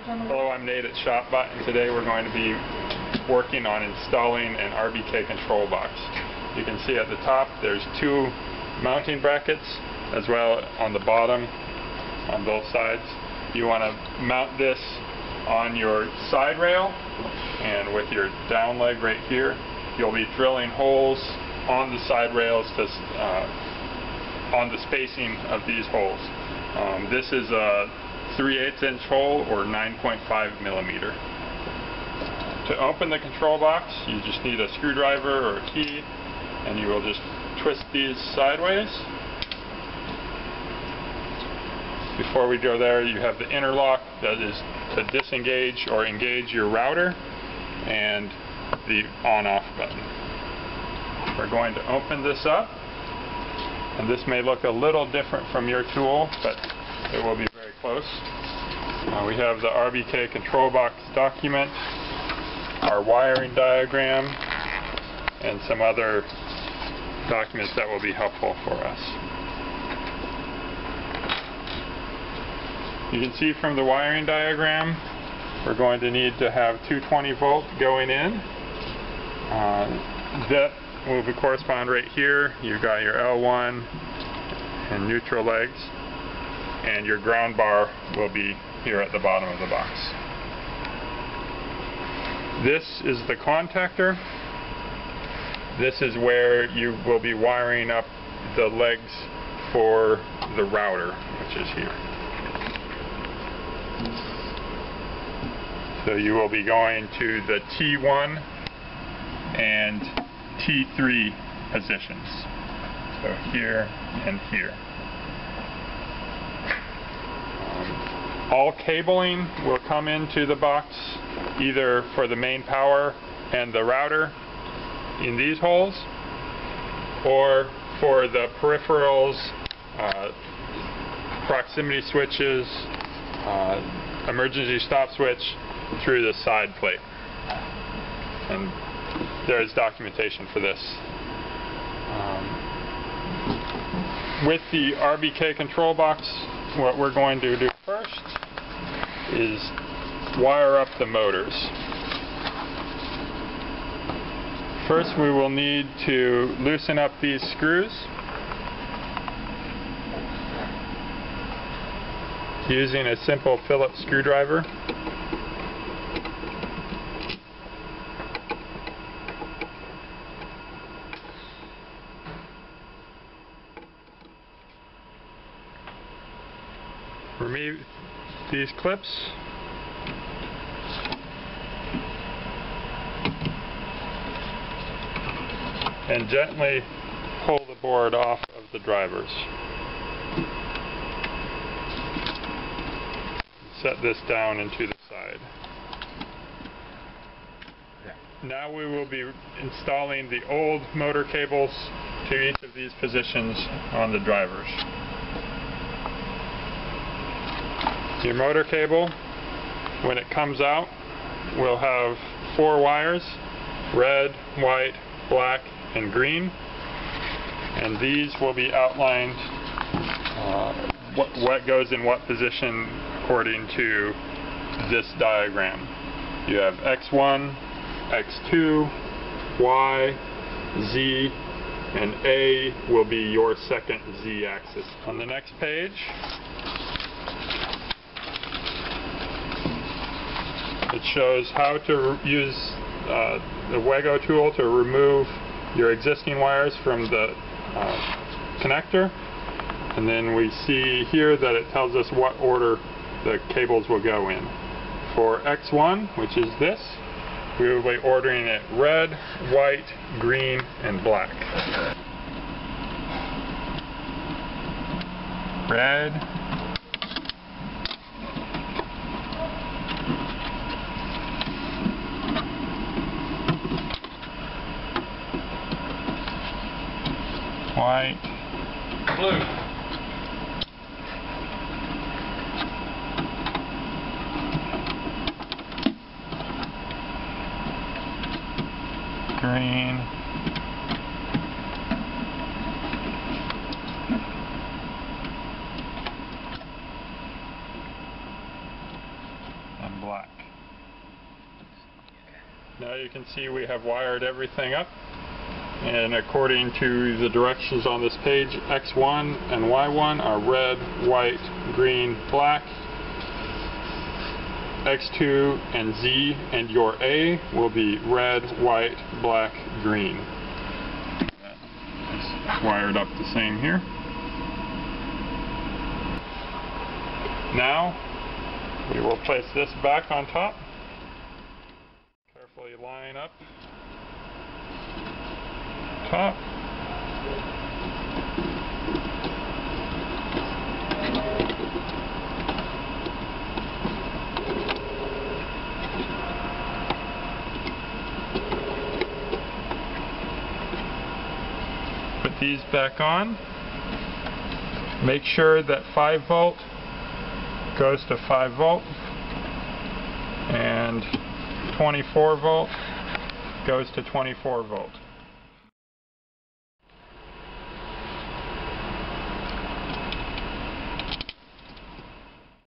Hello, I'm Nate at ShopBot, and today we're going to be working on installing an RBK control box. You can see at the top there's two mounting brackets, as well on the bottom on both sides. You want to mount this on your side rail, and with your down leg right here, you'll be drilling holes on the side rails to on the spacing of these holes. This is a 3/8 inch hole or 9.5 millimeter. To open the control box, you just need a screwdriver or a key, and you will just twist these sideways. Before we go there, you have the interlock that is to disengage or engage your router, and the on-off button. We're going to open this up, and this may look a little different from your tool, but it will be very close. We have the RBK control box document, our wiring diagram, and some other documents that will be helpful for us. You can see from the wiring diagram, we're going to need to have 220 volt going in. That will correspond right here. You've got your L1 and neutral legs, and your ground bar will be here at the bottom of the box. This is the contactor. This is where you will be wiring up the legs for the router, which is here. So you will be going to the T1 and T3 positions. So here and here. All cabling will come into the box either for the main power and the router in these holes, or for the peripherals, proximity switches, emergency stop switch through the side plate. And there is documentation for this. With the RBK control box, what we're going to do first is wire up the motors. First, we will need to loosen up these screws using a simple Phillips screwdriver. Remove these clips. And gently pull the board off of the drivers. Set this down into the side. Now we will be installing the old motor cables to each of these positions on the drivers. Your motor cable, when it comes out, will have 4 wires: red, white, black, and green. And these will be outlined what goes in what position according to this diagram. You have X1, X2, Y, Z, and A will be your second Z axis. On the next page, it shows how to use the Wego tool to remove your existing wires from the connector. And then we see here that it tells us what order the cables will go in. For X1, which is this, we will be ordering it red, white, green, and black. Red, white, blue, green, and black. Now you can see we have wired everything up, and according to the directions on this page, X1 and Y1 are red, white, green, black. X2 and Z and your A will be red, white, black, green. It's wired up the same here. Now we will place this back on top. Carefully line up top. Put these back on. Make sure that 5 volt goes to 5 volt and 24 volt goes to 24 volt.